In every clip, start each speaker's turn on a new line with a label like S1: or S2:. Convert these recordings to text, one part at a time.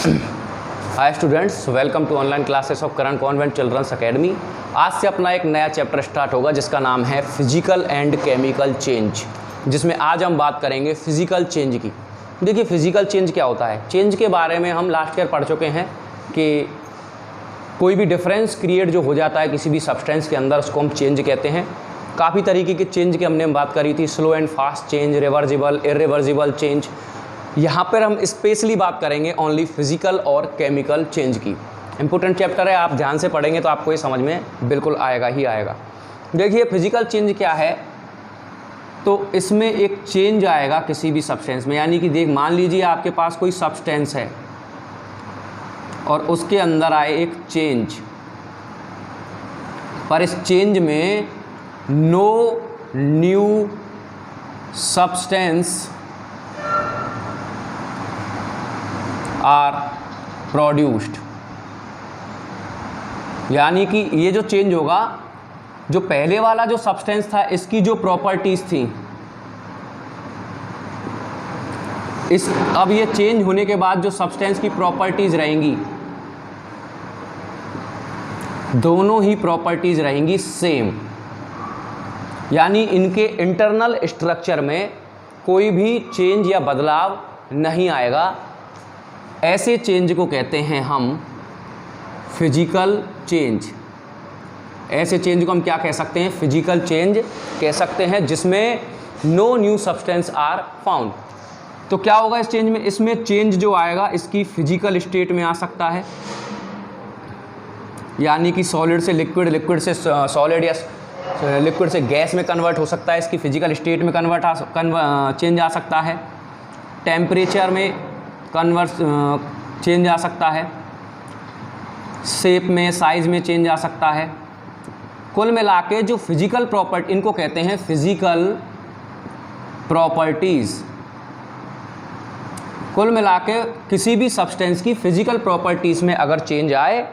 S1: Hi students, welcome to online classes of Karan convent children's academy. आज से अपना एक नया चैप्टर स्टार्ट होगा जिसका नाम है फिजिकल एंड केमिकल चेंज, जिसमें आज हम बात करेंगे फिजिकल चेंज की। देखिए फिजिकल चेंज क्या होता है। चेंज के बारे में हम लास्ट ईयर पढ़ चुके हैं कि कोई भी डिफरेंस क्रिएट जो हो जाता है किसी भी सब्सटेंस के अंदर, उसको हम चेंज कहते हैं। काफ़ी तरीके के चेंज की हमने बात करी थी, slow and fast change, reversible, irreversible change. यहाँ पर हम स्पेशली बात करेंगे ओनली फिजिकल और केमिकल चेंज की। इंपॉर्टेंट चैप्टर है, आप ध्यान से पढ़ेंगे तो आपको ये समझ में बिल्कुल आएगा ही आएगा। देखिए फिजिकल चेंज क्या है, तो इसमें एक चेंज आएगा किसी भी सब्सटेंस में। यानी कि मान लीजिए आपके पास कोई सब्सटेंस है और उसके अंदर आए एक चेंज, पर इस चेंज में no new substance are produced. यानी कि ये जो चेंज होगा, जो पहले वाला जो सब्सटेंस था इसकी जो प्रॉपर्टीज थी, अब ये चेंज होने के बाद जो सब्सटेंस की प्रॉपर्टीज रहेंगी, दोनों ही प्रॉपर्टीज रहेंगी सेम। यानी इनके इंटरनल स्ट्रक्चर में कोई भी चेंज या बदलाव नहीं आएगा। ऐसे चेंज को कहते हैं हम फिजिकल चेंज। ऐसे चेंज को हम क्या कह सकते हैं, फिजिकल चेंज कह सकते हैं, जिसमें no new substance are found. तो क्या होगा इस चेंज में, इसमें चेंज जो आएगा इसकी फिजिकल स्टेट में आ सकता है, यानी कि सॉलिड से लिक्विड, लिक्विड से सॉलिड या लिक्विड से गैस में कन्वर्ट हो सकता है। इसकी फिजिकल स्टेट में चेंज आ सकता है। टेम्परेचर में चेंज आ सकता है। शेप में, साइज में चेंज आ सकता है। कुल मिला के जो फिजिकल प्रॉपर्टी, इनको कहते हैं फिजिकल प्रॉपर्टीज़। कुल मिला के किसी भी सब्सटेंस की फिजिकल प्रॉपर्टीज़ में अगर चेंज आए,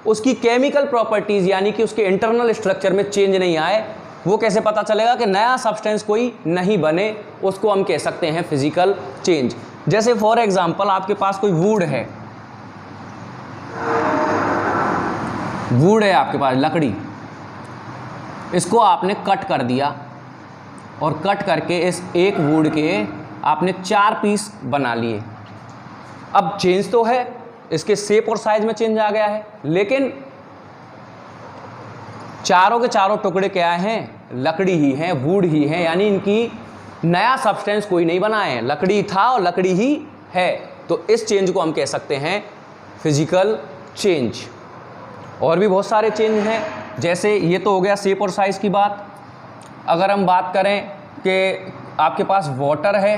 S1: उसकी केमिकल प्रॉपर्टीज़ यानी कि उसके इंटरनल स्ट्रक्चर में चेंज नहीं आए, वो कैसे पता चलेगा कि नया सब्सटेंस कोई नहीं बने, उसको हम कह सकते हैं फिजिकल चेंज। जैसे फॉर एग्जांपल आपके पास कोई वुड है, वुड है आपके पास लकड़ी, इसको आपने कट कर दिया और कट करके इस एक वुड के आपने 4 पीस बना लिए। अब चेंज तो है, इसके शेप और साइज में चेंज आ गया है, लेकिन चारों के चारों टुकड़े क्या हैं, लकड़ी ही हैं, वुड ही हैं। यानी इनकी नया सब्सटेंस कोई नहीं बना है, लकड़ी था और लकड़ी ही है। तो इस चेंज को हम कह सकते हैं फिजिकल चेंज। और भी बहुत सारे चेंज हैं, जैसे ये तो हो गया शेप और साइज़ की बात। अगर हम बात करें कि आपके पास वाटर है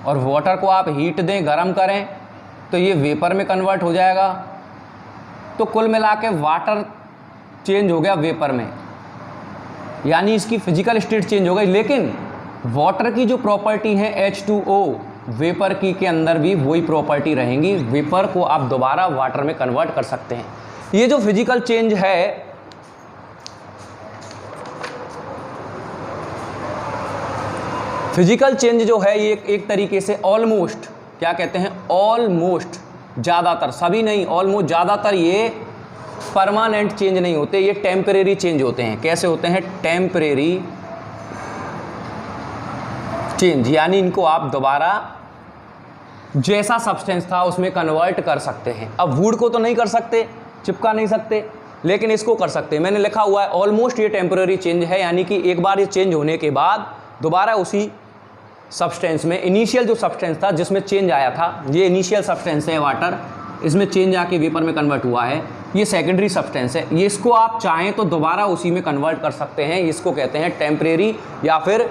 S1: और वाटर को आप हीट दें, गर्म करें, तो ये वेपर में कन्वर्ट हो जाएगा। तो कुल मिला के वाटर चेंज हो गया वेपर में, यानी इसकी फिजिकल स्टेट चेंज हो गई। लेकिन वाटर की जो प्रॉपर्टी है H2O, वेपर की के अंदर भी वही प्रॉपर्टी रहेंगी। वेपर को आप दोबारा वाटर में कन्वर्ट कर सकते हैं। ये जो फिजिकल चेंज है, फिजिकल चेंज जो है ये एक तरीके से ऑलमोस्ट, क्या कहते हैं, ऑलमोस्ट, ज़्यादातर, सभी नहीं, ऑलमोस्ट ज़्यादातर ये परमानेंट चेंज नहीं होते, ये टेम्परेरी चेंज होते हैं। कैसे होते हैं, टेम्परेरी चेंज। यानी इनको आप दोबारा जैसा सब्सटेंस था उसमें कन्वर्ट कर सकते हैं। अब वुड को तो नहीं कर सकते, चिपका नहीं सकते, लेकिन इसको कर सकते हैं। मैंने लिखा हुआ है ऑलमोस्ट, ये टेम्परेरी चेंज है। यानी कि एक बार ये चेंज होने के बाद दोबारा उसी सब्सटेंस में, इनिशियल जो सब्सटेंस था जिसमें चेंज आया था, ये इनिशियल सब्सटेंस है वाटर, इसमें चेंज आके वेपर में कन्वर्ट हुआ है, ये सेकेंडरी सब्सटेंस है। ये इसको आप चाहें तो दोबारा उसी में कन्वर्ट कर सकते हैं। इसको कहते हैं टेम्परेरी या फिर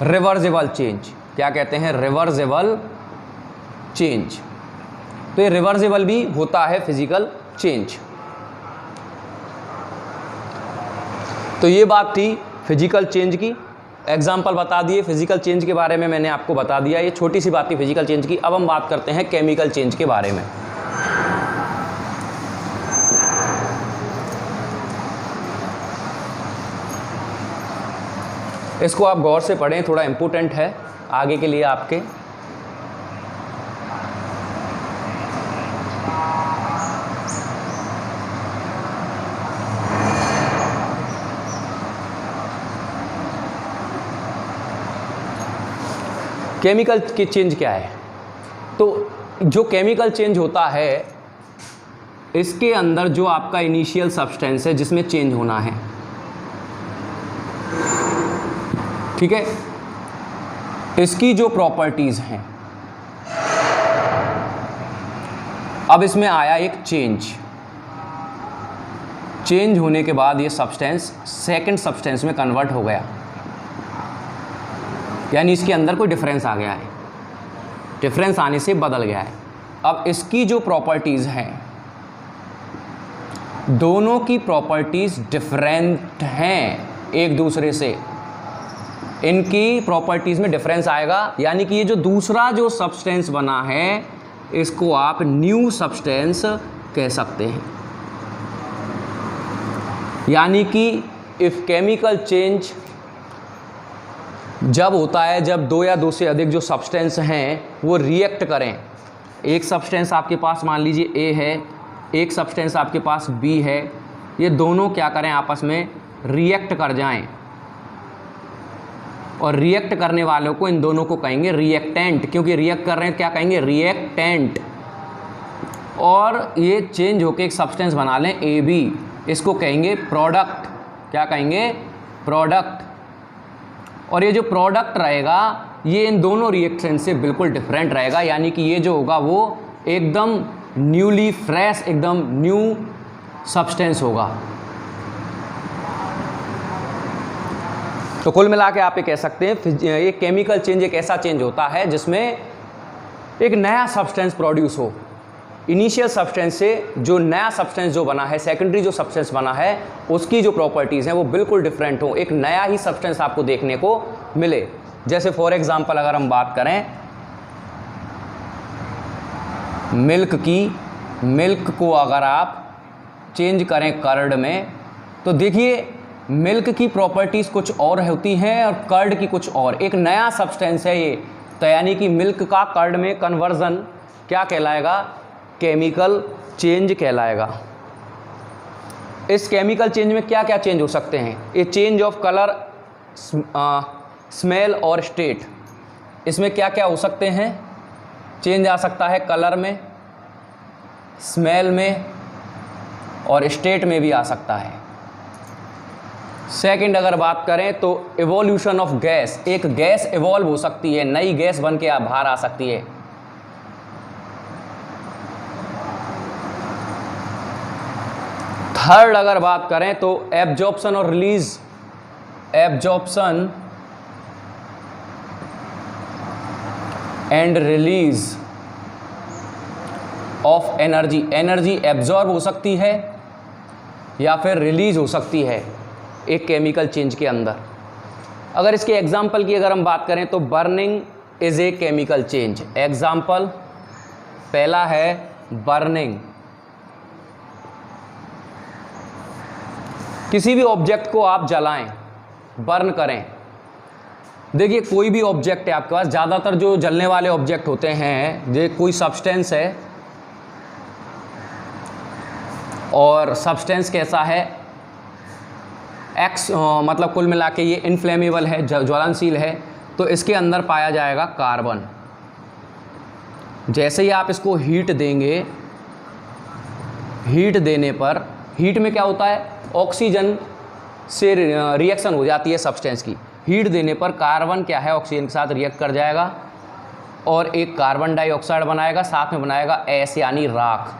S1: रिवर्सिबल चेंज। क्या कहते हैं, रिवर्सिबल चेंज। तो ये रिवर्सिबल भी होता है फिजिकल चेंज। तो ये बात थी फिजिकल चेंज की। एग्जाम्पल बता दिए फिजिकल चेंज के बारे में, मैंने आपको बता दिया। ये छोटी सी बात थी फिजिकल चेंज की। अब हम बात करते हैं केमिकल चेंज के बारे में। इसको आप गौर से पढ़ें, थोड़ा इम्पोर्टेंट है आगे के लिए आपके। केमिकल की चेंज क्या है? तो जो केमिकल चेंज होता है, इसके अंदर जो आपका इनिशियल सब्सटेंस है जिसमें चेंज होना है, ठीक है, इसकी जो प्रॉपर्टीज हैं, अब इसमें आया एक चेंज होने के बाद ये सब्सटेंस सेकंड सब्सटेंस में कन्वर्ट हो गया, यानी इसके अंदर कोई डिफरेंस आ गया है, डिफरेंस आने से बदल गया है। अब इसकी जो प्रॉपर्टीज हैं, दोनों की प्रॉपर्टीज डिफरेंट हैं एक दूसरे से, इनकी प्रॉपर्टीज में डिफरेंस आएगा, यानी कि ये जो दूसरा जो सब्सटेंस बना है इसको आप न्यू सब्सटेंस कह सकते हैं। यानी कि इफ केमिकल चेंज जब होता है जब दो या दो से अधिक जो सब्सटेंस हैं वो रिएक्ट करें। एक सब्सटेंस आपके पास मान लीजिए ए है, एक सब्सटेंस आपके पास बी है, ये दोनों क्या करें, आपस में रिएक्ट कर जाएं, और रिएक्ट करने वालों को, इन दोनों को कहेंगे रिएक्टेंट, क्योंकि रिएक्ट कर रहे हैं क्या कहेंगे, रिएक्टेंट। और ये चेंज होकर एक सब्सटेंस बना लें ए बी, इसको कहेंगे प्रोडक्ट। क्या कहेंगे, प्रोडक्ट। और ये जो प्रोडक्ट रहेगा ये इन दोनों रिएक्शन से बिल्कुल डिफरेंट रहेगा, यानी कि ये जो होगा वो एकदम न्यूली फ्रेश, एकदम न्यू सब्सटेंस होगा। तो कुल मिला के आप ये कह सकते हैं एक केमिकल चेंज एक ऐसा चेंज होता है जिसमें एक नया सब्सटेंस प्रोड्यूस हो। इनिशियल सब्सटेंस से जो नया सब्सटेंस जो बना है, सेकेंडरी जो सब्सटेंस बना है, उसकी जो प्रॉपर्टीज़ हैं वो बिल्कुल डिफरेंट हो, एक नया ही सब्सटेंस आपको देखने को मिले। जैसे फॉर एग्जांपल अगर हम बात करें मिल्क की, मिल्क को अगर आप चेंज करें कर्ड में, तो देखिए मिल्क की प्रॉपर्टीज़ कुछ और होती हैं और कर्ड की कुछ और, एक नया सब्सटेंस है ये, तो यानी कि मिल्क का कर्ड में कन्वर्जन क्या कहलाएगा, केमिकल चेंज कहलाएगा। इस केमिकल चेंज में क्या क्या चेंज हो सकते हैं, ये चेंज ऑफ कलर, स्मेल और स्टेट, इसमें क्या क्या हो सकते हैं, चेंज आ सकता है कलर में, स्मेल में और स्टेट में भी आ सकता है। सेकंड अगर बात करें तो इवोल्यूशन ऑफ गैस, एक गैस इवॉल्व हो सकती है, नई गैस बन के बाहर आ सकती है। थर्ड अगर बात करें तो एब्जॉर्प्शन और release, absorption and release of energy, energy absorb हो सकती है या फिर रिलीज हो सकती है एक केमिकल चेंज के अंदर। अगर इसके एग्जाम्पल की अगर हम बात करें तो burning is a chemical change. Example पहला है बर्निंग, किसी भी ऑब्जेक्ट को आप जलाएं, बर्न करें। देखिए कोई भी ऑब्जेक्ट है आपके पास, ज़्यादातर जो जलने वाले ऑब्जेक्ट होते हैं, ये कोई सब्सटेंस है और सब्सटेंस कैसा है, एक्स, मतलब कुल मिला के ये इनफ्लेमेबल है, ज्वलनशील है, तो इसके अंदर पाया जाएगा कार्बन। जैसे ही आप इसको हीट देंगे, हीट देने पर, हीट में क्या होता है, ऑक्सीजन से रिएक्शन हो जाती है सब्सटेंस की। हीट देने पर कार्बन क्या है, ऑक्सीजन के साथ रिएक्ट कर जाएगा और एक कार्बन डाइऑक्साइड बनाएगा, साथ में बनाएगा एस यानी राख।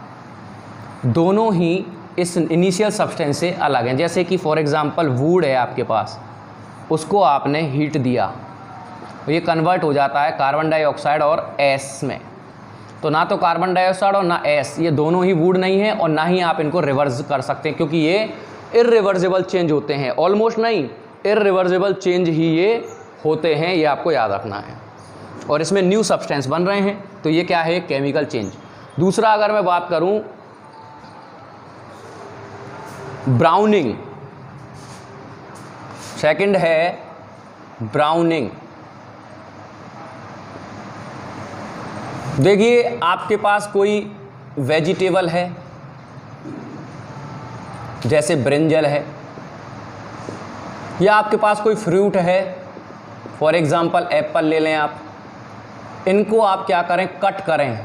S1: दोनों ही इस इनिशियल सब्सटेंस से अलग हैं। जैसे कि फॉर एग्जांपल वुड है आपके पास, उसको आपने हीट दिया, ये कन्वर्ट हो जाता है कार्बन डाइऑक्साइड और एस में। तो ना तो कार्बन डाइऑक्साइड और ना एस, ये दोनों ही वुड नहीं है और ना ही आप इनको रिवर्स कर सकते हैं, क्योंकि ये इर्रिवर्सिबल चेंज होते हैं। ऑलमोस्ट नहीं, इर्रिवर्सिबल चेंज ही ये होते हैं, ये आपको याद रखना है। और इसमें न्यू सब्सटेंस बन रहे हैं, तो ये क्या है, केमिकल चेंज। दूसरा अगर मैं बात करूं ब्राउनिंग, सेकंड है ब्राउनिंग। देखिए आपके पास कोई वेजिटेबल है, जैसे ब्रिंजल है, या आपके पास कोई फ्रूट है, फॉर एग्जांपल एप्पल ले लें आप, इनको आप क्या करें, कट करें।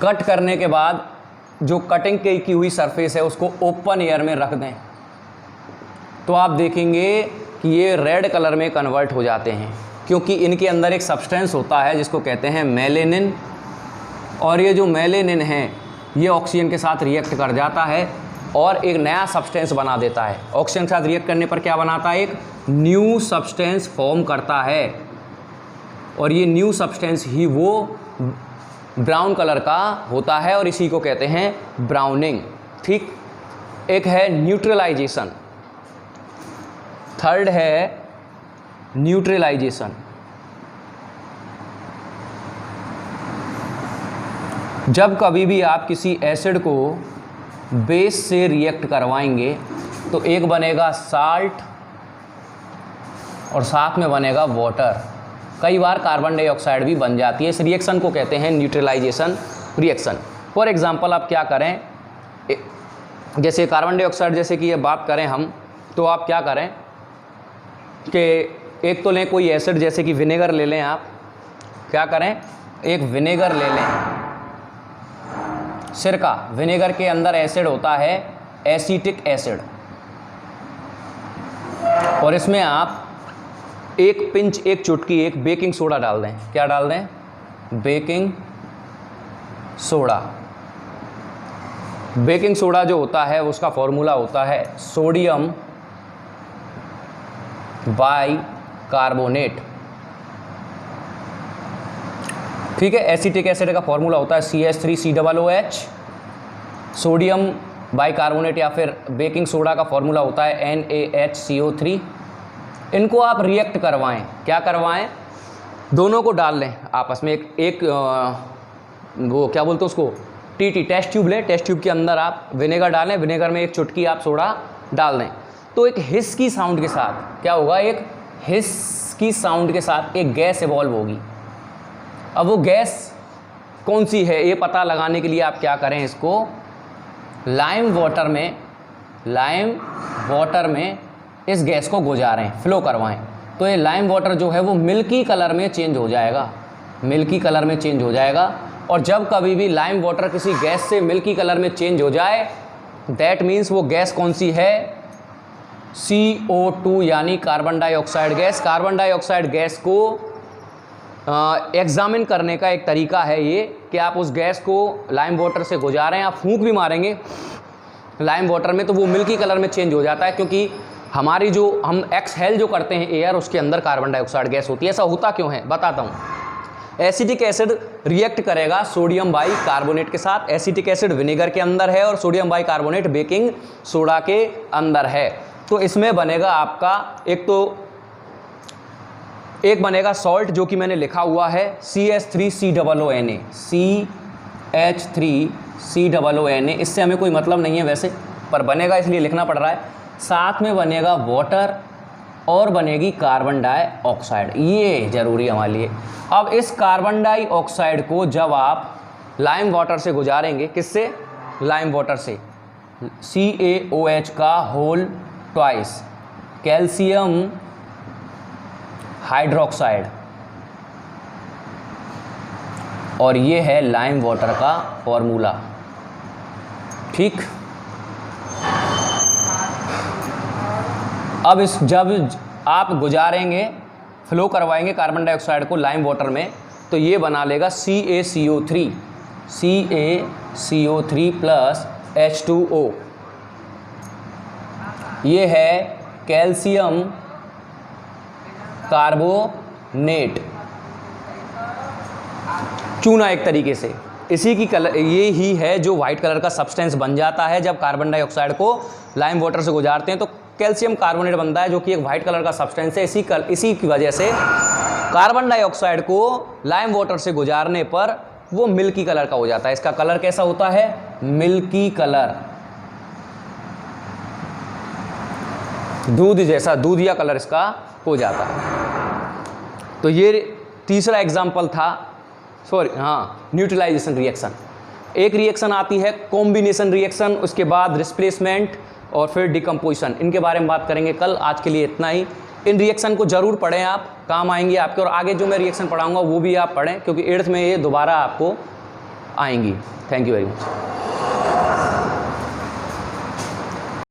S1: कट करने के बाद जो कटिंग की हुई सरफेस है उसको ओपन एयर में रख दें, तो आप देखेंगे कि ये रेड कलर में कन्वर्ट हो जाते हैं, क्योंकि इनके अंदर एक सब्सटेंस होता है जिसको कहते हैं मेलेनिन, और ये जो मेलेनिन है ये ऑक्सीजन के साथ रिएक्ट कर जाता है और एक नया सब्सटेंस बना देता है। ऑक्सीजन के साथ रिएक्ट करने पर क्या बनाता है, एक न्यू सब्सटेंस फॉर्म करता है, और ये न्यू सब्सटेंस ही वो ब्राउन कलर का होता है और इसी को कहते हैं ब्राउनिंग। ठीक, एक है न्यूट्रलाइजेशन, थर्ड है न्यूट्रलाइजेशन। जब कभी भी आप किसी एसिड को बेस से रिएक्ट करवाएंगे तो एक बनेगा साल्ट और साथ में बनेगा वाटर, कई बार कार्बन डाइऑक्साइड भी बन जाती है। इस रिएक्शन को कहते हैं न्यूट्रलाइजेशन रिएक्शन। फॉर एग्जांपल आप क्या करें, जैसे कार्बन डाइऑक्साइड जैसे कि ये बात करें हम, तो आप क्या करें कि एक तो लें कोई एसिड, जैसे कि विनेगर ले लें। आप क्या करें, एक विनेगर ले लें, सिरका। विनेगर के अंदर एसिड होता है एसिटिक एसिड, और इसमें आप एक पिंच, एक चुटकी, एक बेकिंग सोडा डाल दें। क्या डाल दें, बेकिंग सोडा। बेकिंग सोडा जो होता है उसका फॉर्मूला होता है सोडियम बाई कार्बोनेट। ठीक है, एसिटिक एसिड का फॉर्मूला होता है CH3COOH। सोडियम बाई कार्बोनेट या फिर बेकिंग सोडा का फॉर्मूला होता है NaHCO3। इनको आप रिएक्ट करवाएं। क्या करवाएं, दोनों को डाल लें आपस में। एक वो क्या बोलते हैं उसको, TT टेस्ट ट्यूब लें। टेस्ट ट्यूब के अंदर आप विनेगर डालें, विनेगर में एक चुटकी आप सोडा डाल दें, तो एक हिस की साउंड के साथ क्या होगा, एक हिस की साउंड के साथ एक गैस इवॉल्व होगी। अब वो गैस कौन सी है ये पता लगाने के लिए आप क्या करें, इसको लाइम वाटर में इस गैस को गुजारें, फ्लो करवाएं, तो ये लाइम वाटर जो है वो मिल्की कलर में चेंज हो जाएगा, मिल्की कलर में चेंज हो जाएगा। और जब कभी भी लाइम वाटर किसी गैस से मिल्की कलर में चेंज हो जाए, दैट मीन्स वो गैस कौन सी है, CO2 यानी carbon dioxide gas. Carbon dioxide gas को एग्जामिन करने का एक तरीका है ये कि आप उस गैस को लाइम वाटर से गुजारें, आप फूंक भी मारेंगे लाइम वाटर में तो वो मिल्की कलर में चेंज हो जाता है, क्योंकि हमारी जो हम एक्सहेल जो करते हैं एयर, उसके अंदर कार्बन डाइऑक्साइड गैस होती है। ऐसा होता क्यों है बताता हूँ। एसिटिक एसिड रिएक्ट करेगा सोडियम बाई कार्बोनेट के साथ। एसिटिक एसिड विनेगर के अंदर है और sodium by carbonate baking soda के अंदर है, तो इसमें बनेगा आपका एक बनेगा सॉल्ट जो कि मैंने लिखा हुआ है CH3COONA, CH3COONA। इससे हमें कोई मतलब नहीं है वैसे, पर बनेगा इसलिए लिखना पड़ रहा है। साथ में बनेगा वाटर और बनेगी कार्बन डाइऑक्साइड, ये ज़रूरी है हमारे लिए। अब इस कार्बन डाइऑक्साइड को जब आप लाइम वाटर से गुजारेंगे, किससे, लाइम वाटर से, CaOH का होल ट्वाइस, कैल्शियम हाइड्रोक्साइड, और ये है लाइम वाटर का फॉर्मूला। ठीक, अब जब आप गुजारेंगे, फ्लो करवाएंगे कार्बन डाइऑक्साइड को लाइम वाटर में, तो ये बना लेगा CaCO3 प्लस H2O। ये है कैल्शियम कार्बोनेट, चूना एक तरीके से। इसी की कलर ये ही है जो वाइट कलर का सब्सटेंस बन जाता है जब कार्बन डाइऑक्साइड को लाइम वाटर से गुजारते हैं, तो कैल्शियम कार्बोनेट बनता है जो कि एक वाइट कलर का सब्सटेंस है। इसी की वजह से कार्बन डाइऑक्साइड को लाइम वाटर से गुजारने पर वो मिल्की कलर का हो जाता है। इसका कलर कैसा होता है, मिल्की कलर, दूध जैसा, दूधिया कलर इसका हो जाता है। तो ये तीसरा एग्जाम्पल था, न्यूट्रलाइजेशन रिएक्शन। एक रिएक्शन आती है कॉम्बिनेशन रिएक्शन, उसके बाद रिप्लेसमेंट और फिर डिकम्पोजिशन। इनके बारे में बात करेंगे कल। आज के लिए इतना ही। इन रिएक्शन को ज़रूर पढ़ें, आप काम आएंगे आपके, और आगे जो मैं रिएक्शन पढ़ाऊंगा वो भी आप पढ़ें, क्योंकि 8th में ये दोबारा आपको आएंगी। Thank you very much.